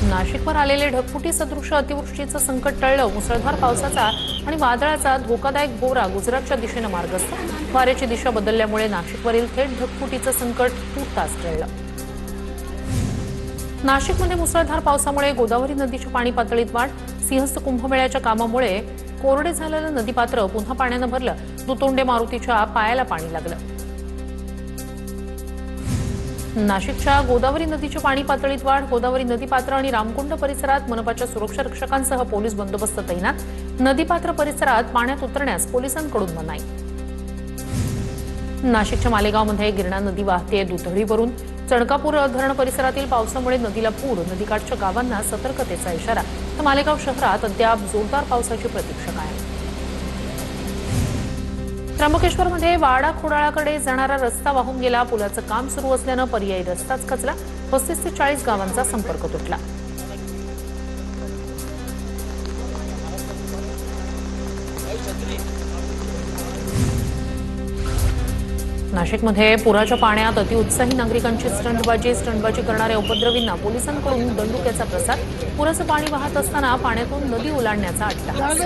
नाशिकवर आलेले ढगफुटी सदृश अतिवृष्टीचं संकट टळलं। मुसळधार पावसाचा आणि वादळाचा धोकादायक बोरा गुजरातच्या दिशेने मार्गस्थ। वाऱ्याची दिशा बदलल्यामुळे नाशिकवरील थेट ढगफुटीचं संकट तूर्तास टळलं। नाशिकमध्ये मुसळधार पावसामुळे गोदावरी नदीच्या पाणी पातळीत वाढ। सिंहस्थ कुंभमेळ्याच्या कामामुळे कोरडे झालेलं नदीपात्र पुन्हा पाण्यानं भरलं। दुतोंडे मारुतीच्या पायाला पाणी लागलं। नाशिकच्या गोदावरी नदीच्या पाणी पातळीत वाढ। गोदावरी नदीपात्र आणि रामकुंड परिसरात मनपाच्या सुरक्षा रक्षकांसह पोलीस बंदोबस्त तैनात। नदीपात्र परिसरात पाण्यात उतरण्यास पोलिसांकडून मनाई। नाशिकच्या मालेगावमध्ये गिरणा नदी वाहते दुथडीवरून। चणकापूर धरण परिसरातील पावसामुळे नदीला पूर। नदीकाठच्या गावांना सतर्कतेचा इशारा। तर मालेगाव शहरात अद्याप जोरदार पावसाची प्रतीक्षा कायम। त्र्यंबकेश्वरमध्ये वाडा खोडाळाकडे जाणारा रस्ता वाहून गेला। पुलाचं काम सुरू असल्यानं पर्यायी रस्ताच खचला। 35 ते 40 गावांचा संपर्क तुटला। नाशिकमध्ये पुराच्या पाण्यात अतिउत्साही नागरिकांची स्टंटबाजी करणाऱ्या उपद्रवींना पोलिसांकडून दंडुक्याचा प्रसार। पुराचं पाणी वाहत असताना पाण्यातून नदी ओलांडण्याचा अट्टहास।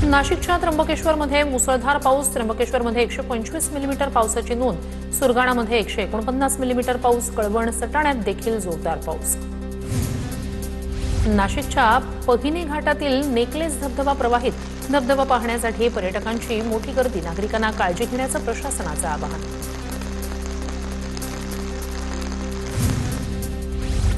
नाशिकच्या त्र्यंबकेश्वरमध्ये मुसळधार पाऊस। त्र्यंबकेश्वरमध्ये 125 मिलीमीटर पावसाची नोंद। सुरगाणामध्ये 149 मिलीमीटर पाऊस। कळवण सटाण्यात देखील जोरदार पाऊस। नाशिकच्या पहिने घाटातील नेकलेस धबधबा प्रवाहित। धबधबा पाहण्यासाठी पर्यटकांची मोठी गर्दी। नागरिकांना काळजी घेण्याचं प्रशासनाचं आवाहन।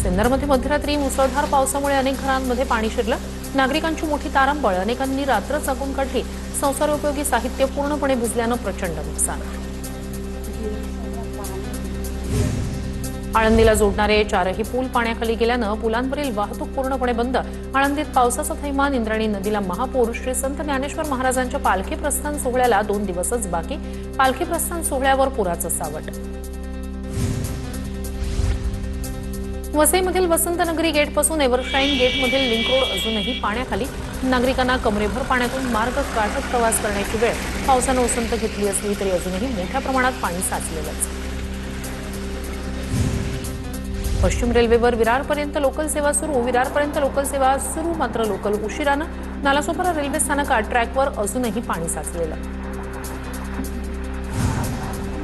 सिन्नरमध्ये मध्यरात्री मुसळधार पावसामुळे अनेक घरांमध्ये पाणी शिरलं। नागरिकांची मोठी तारांबळ। अनेकांनी रात्र जागून काढली। संसारोपयोगी साहित्य पूर्णपणे भिजल्यानं प्रचंड नुकसान। आळंदीला जोडणारे 4ही पूल पाण्याखाली गेल्यानं पुलांवरील वाहतूक पूर्णपणे बंद। आळंदीत पावसाचा थैमान। इंद्रायणी नदीला महापूर। श्री संत ज्ञानेश्वर महाराजांच्या पालखी प्रस्थान सोहळ्याला 2 दिवसच बाकी। पालखी प्रस्थान सोहळ्यावर पुराचं सावट। वसईमधील वसंतनगरी गेटपासून एव्हरशाईन गेटमधील लिंक रोड अजूनही पाण्याखाली। नागरिकांना कमरेभर पाण्यातून मार्ग गाठत प्रवास करण्याची वेळ। पावसानं उसंत घेतली असली तरी अजूनही मोठ्या प्रमाणात पाणी साचलेलंच। पश्चिम रेल्वेवर विरारपर्यंत लोकल सेवा सुरू। विरारपर्यंत लोकल सेवा सुरू, मात्र लोकल उशिरानं। नालासोपारा रेल्वे स्थानकात ट्रॅकवर अजूनही पाणी साचलेलं।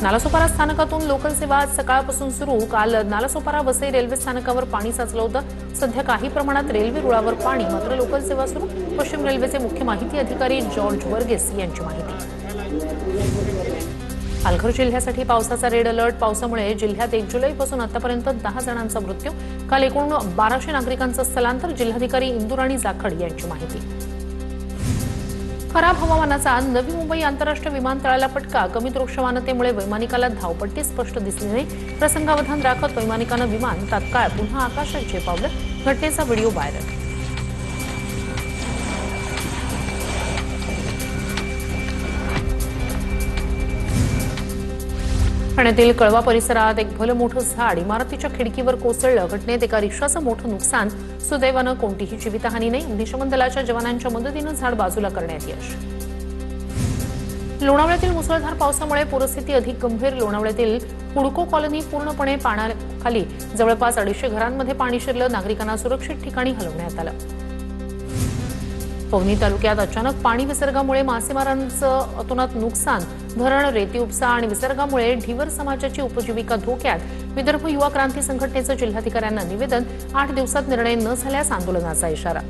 नालासोपारा स्थानकातून लोकल सेवा आज सकाळपासून सुरू। काल नालासोपारा वसई रेल्वे स्थानकावर पाणी साचलं होतं। सध्या काही प्रमाणात रेल्वे रुळावर पाणी, मात्र लोकल सेवा सुरू। पश्चिम रेल्वेचे मुख्य माहिती अधिकारी जॉर्ज वर्गेस यांची माहिती। पालघर जिल्ह्यासाठी पावसाचा रेड अलर्ट। पावसामुळे जिल्ह्यात 1 जुलैपासून आतापर्यंत 10 जणांचा मृत्यू। काल एकूण 1200 नागरिकांचं स्थलांतर। जिल्हाधिकारी इंदुराणी जाखड यांची माहिती। खराब हवामानाचा नवी मुंबई आंतरराष्ट्रीय विमानतळाला फटका। कमी दृश्यमानतेमुळे वैमानिकाला धावपट्टी स्पष्ट दिसली नाही। प्रसंगावधान राखत वैमानिकानं विमान तात्काळ पुन्हा आकाशात झेपावलं। घटनेचा व्हिडिओ व्हायरल। ठाण्यातील कळवा परिसरात एक भलं मोठं झाड इमारतीच्या खिडकीवर कोसळलं। घटनेत एका रिक्षाचं मोठं नुकसान। सुदैवानं कोणतीही जीवितहानी नाही। अग्निशमन दलाच्या जवानांच्या मदतीनं झाड बाजूला करण्यात यश। लोणावळ्यातील मुसळधार पावसामुळे पूरस्थिती अधिक गंभीर। लोणावळ्यातील हुडको कॉलनी पूर्णपणे पाण्याखाली। जवळपास 250 घरांमध्ये पाणी शिरलं। नागरिकांना सुरक्षित ठिकाणी हलवण्यात आलं। पवनी तालुक्यात अचानक पाणी विसर्गामुळे मासेमारांचं अतोनात नुकसान। धरण, रेती उपसा आणि विसर्गामुळे ढिवर समाजाची उपजीविका धोक्यात। विदर्भ युवा क्रांती संघटनेचं जिल्हाधिकाऱ्यांना निवेदन। 8 दिवसात निर्णय न झाल्यास आंदोलनाचा इशारा।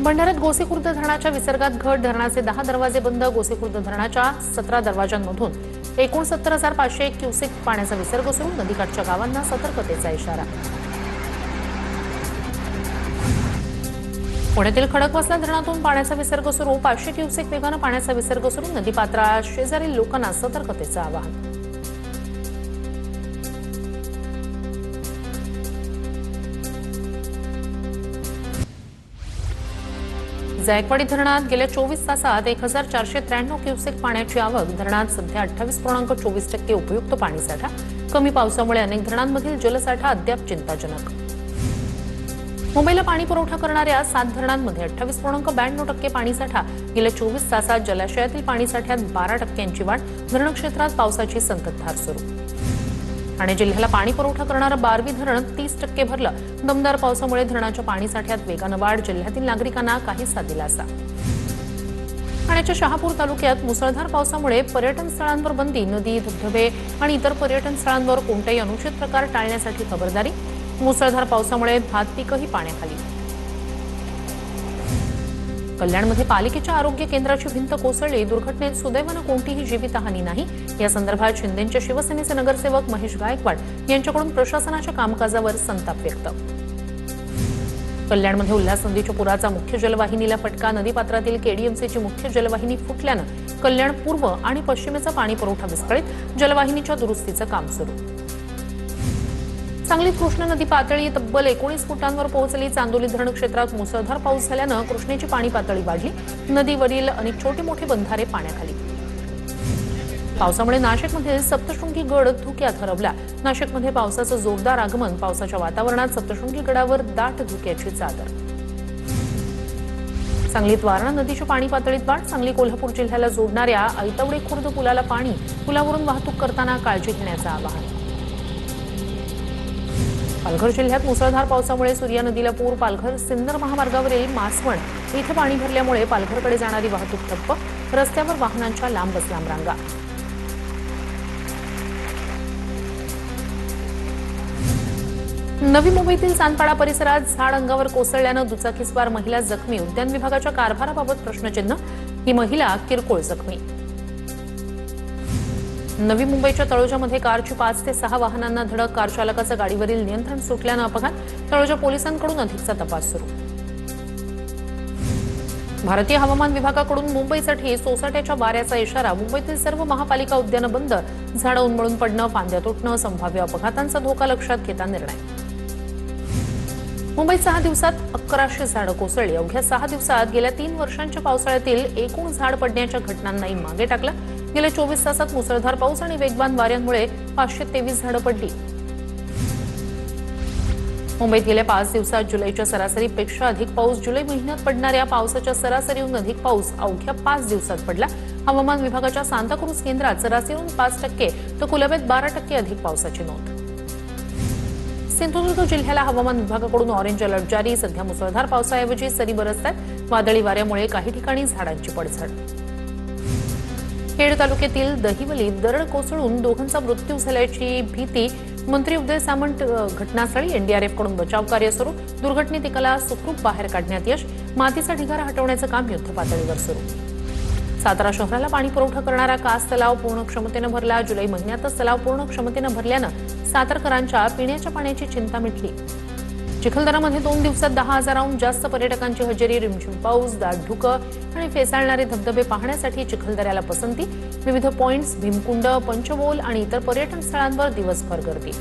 भंडाऱ्यात गोसेखुर्द धरणाच्या विसर्गात घट। धरणाचे 10 दरवाजे बंद। गोसेखुर्द धरणाच्या 17 दरवाजांमधून 69,501 क्युसेक पाण्याचा विसर्ग सुरू। नदीकाठच्या गावांना सतर्कतेचा इशारा। पुण्यातील खडकवासला धरणातून पाण्याचा विसर्ग सुरू। 500 क्युसेक वेगानं पाण्याचा विसर्ग सुरू। नदीपात्रात शेजारील लोकांना सतर्कतेचं आवाहन। जायकवाडी धरणात गेल्या 24 तासात 1493 क्युसेक पाण्याची आवक। धरणात सध्या 28.24% उपयुक्त पाणीसाठा। कमी पावसामुळे अनेक धरणांमधील जलसाठा अद्याप चिंताजनक। मुंबईला पाणी पुरवठा करणाऱ्या 7 धरणांमध्ये 28.92% पाणीसाठा. गेल्या 24 तासात जलाशयातील पाणीसाठ्यात 12% वाढ. धरण क्षेत्रात पावसाची संततधार सुरू. ठाणे जिल्ह्याला पाणी पुरवठा करणारं बारवी धरण 30% भरलं. दमदार पावसामुळे धरणाच्या पाणीसाठ्यात वेगानं वाढ. जिल्ह्यातील नागरिकांना काहीसा दिलासा. ठाण्याच्या शहापूर तालुक्यात मुसळधार पावसामुळे पर्यटन स्थळांवर बंदी. नदी, धबधबे आणि इतर पर्यटन स्थळांवर कोणताही अनुचित प्रकार टाळण्यासाठी खबरदारी. मुसळधार पावसामुळे भात पिकही पाण्याखाली. कल्याणमध्ये पालिकेच्या आरोग्य केंद्राची भिंत कोसळली. दुर्घटनेत सुदैवानं कोणतीही जीवितहानी नाही. या संदर्भात शिंदेंच्या शिवसेनेचे नगरसेवक महेश गायकवाड यांच्याकडून प्रशासनाच्या कामकाजावर संताप व्यक्त. कल्याणमध्ये उल्हास नदीच्या पुराचा मुख्य जलवाहिनीला फटका. नदीपात्रातील केडीएमसीची मुख्य जलवाहिनी फुटल्यानं कल्याण पूर्व आणि पश्चिमेचा पाणी पुरवठा विस्कळीत. जलवाहिनीच्या दुरुस्तीचं काम सुरू. सांगलीत कृष्णा नदी पातळी तब्बल 19 फुटांवर पोहोचली. चांदोली धरण क्षेत्रात मुसळधार पाऊस झाल्यानं कृष्णेची पाणी पातळी वाढली. नदीवरील अनेक छोटे मोठे बंधारे पाण्याखाली. पावसामुळे नाशिकमधील सप्तशृंगी गड धुक्यात हरवला. नाशिकमध्ये पावसाचं जोरदार आगमन. पावसाच्या वातावरणात सप्तशृंगी गडावर दाट धुक्याची चादर. सांगलीत वारणा नदीच्या पाणी पातळीत वाढ. सांगली कोल्हापूर जिल्ह्याला जोडणाऱ्या ऐतवडे खुर्द पुलाला पाणी. पुलावरून वाहतूक करताना काळजी घेण्याचं आवाहन. पालघर जिल्ह्यात मुसळधार पावसामुळे सूर्या नदीला पूर. पालघर सिन्नर महामार्गावरील मासवण इथे पाणी भरल्यामुळे पालघरकडे जाणारी वाहतूक ठप्प. रस्त्यावर वाहनांच्या लांबच लांब रांगा. नवी मुंबईतील चांदपाडा परिसरात झाड अंगावर कोसळल्यानं दुचाकीस्वार महिला जखमी. उद्यान विभागाच्या कारभाराबाबत प्रश्नचिन्ह. ही महिला किरकोळ जखमी. नवी मुंबईच्या तळोजामध्ये कारची 5 ते 6 वाहनांना धडक. कार चालकाचं गाडीवरील नियंत्रण सुटल्यानं अपघात. तळोजा पोलिसांकडून अधिकचा तपास सुरू. भारतीय हवामान विभागाकडून मुंबईसाठी सोसाट्याच्या वाऱ्याचा इशारा. मुंबईतील सर्व महापालिका उद्यानं बंद. झाडं उन्मळून पडणं, फांद्या तुटणं, संभाव्य अपघातांचा धोका लक्षात घेता निर्णय. मुंबईत 6 दिवसात 1100 झाडं कोसळली. अवघ्या 6 दिवसात गेल्या 3 वर्षांच्या पावसाळ्यातील एकूण झाड पडण्याच्या घटनांनाही मागे टाकलं. गेल्या 24 तासात मुसळधार पाऊस आणि वेगवान वाऱ्यांमुळे 523 झाडं पडली. मुंबईत गेल्या 5 दिवसात जुलैच्या सरासरीपेक्षा अधिक पाऊस. जुलै महिन्यात पडणाऱ्या पावसाच्या सरासरीहून अधिक पाऊस अवघ्या 5 दिवसात पडला. हवामान विभागाच्या सांताक्रूज केंद्रात सरासरीहून 5% तर कुलाब्यात 12% अधिक पावसाची नोंद. सिंधुदुर्ग जिल्ह्याला हवामान विभागाकडून ऑरेंज अलर्ट जारी. सध्या मुसळधार पावसाऐवजी सरी बरसतात. वादळी वाऱ्यामुळे काही ठिकाणी झाडांची पडझड. खेड तालुक्यातील दहिवलीत दरड कोसळून दोघांचा मृत्यू झाल्याची भीती. मंत्री उदय सामंत घटनास्थळी. एनडीआरएफकडून बचाव कार्य सुरू. दुर्घटनेत एकाला सुखरूप बाहेर काढण्यात यश. मातीचा ढिगारा हटवण्याचं काम युद्धपातळीवर सुरू. सातारा शहराला पाणी पुरवठा करणारा कास तलाव पूर्ण क्षमतेनं भरला. जुलै महिन्यातच तलाव पूर्ण क्षमतेनं भरल्यानं सातारकरांच्या पिण्याच्या पाण्याची चिंता मिटली. चिखलदरामध्ये 2 दिवसात 10,000हून जास्त पर्यटकांची हजेरी. रिमझिम पाऊस, दाट धुकं आणि फेसाळणारे धबधबे पाहण्यासाठी चिखलदऱ्याला पसंती. विविध पॉइंट्स, भीमकुंड, पंचबोल आणि इतर पर्यटन स्थळांवर दिवसभर गर्दी.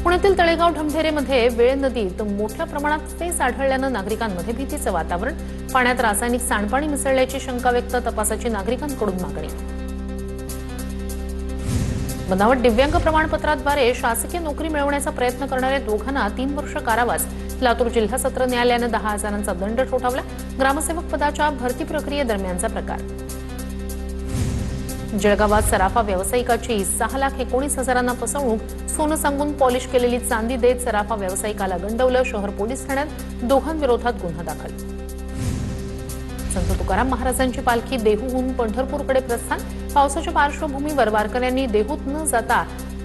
पुण्यातील तळेगाव ढमढेरेमध्ये वेळ नदीत मोठ्या प्रमाणात फेस आढळल्यानं नागरिकांमध्ये भीतीचं वातावरण. पाण्यात रासायनिक सांडपाणी मिसळल्याची शंका व्यक्त. तपासाची नागरिकांकडून मागणी. बनावट दिव्यांग प्रमाणपत्राद्वारे शासकीय नोकरी मिळवण्याचा प्रयत्न करणाऱ्या दोघांना 3 वर्ष कारावास. लातूर जिल्हा सत्र न्यायालयानं 10,000चा दंड ठोठावला. ग्रामसेवक पदाच्या भरती प्रक्रियेदरम्यानचा प्रकार. जळगावात सराफा व्यावसायिकाची 6,19,000 फसवणूक. सोनं सांगून पॉलिश केलेली चांदी देत सराफा व्यावसायिकाला गंडवलं. शहर पोलीस ठाण्यात दोघांविरोधात गुन्हा दाखल. संत तुकाराम महाराजांची पालखी देहूहून पंढरपूरकडे प्रस्थान. पावसाच्या पार्श्वभूमीवर वारकऱ्यांनी देहूत न जाता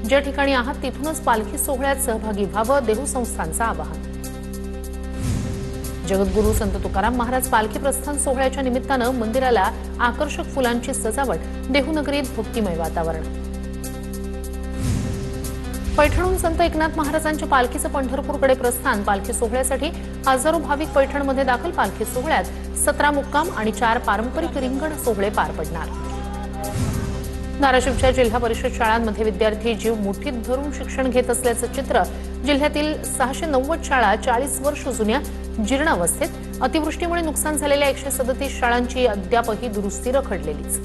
ज्या ठिकाणी आहात तिथूनच पालखी सोहळ्यात सहभागी व्हावं. देहू संस्थानचं आवाहन. जगद्गुरू संत तुकाराम महाराज पालखी प्रस्थान सोहळ्याच्या निमित्तानं मंदिराला आकर्षक फुलांची सजावट. देहू नगरीत भक्तिमय वातावरण. पैठणहून संत एकनाथ महाराजांच्या पालखीचं पंढरपूरकडे प्रस्थान. पालखी सोहळ्यासाठी हजारो भाविक पैठणमध्ये दाखल. पालखी सोहळ्यात 17 मुक्काम आणि 4 पारंपरिक रिंगण सोहळे पार पडणार. धाराशिवच्या जिल्हा परिषद शाळांमध्ये विद्यार्थी जीव मुठीत धरून शिक्षण घेत असल्याचं चित्र. जिल्ह्यातील 690 शाळा 40 वर्ष जुन्या जीर्ण अवस्थेत. अतिवृष्टीमुळे नुकसान झालेल्या 137 शाळांची अद्यापही दुरुस्ती रखडलेलीच.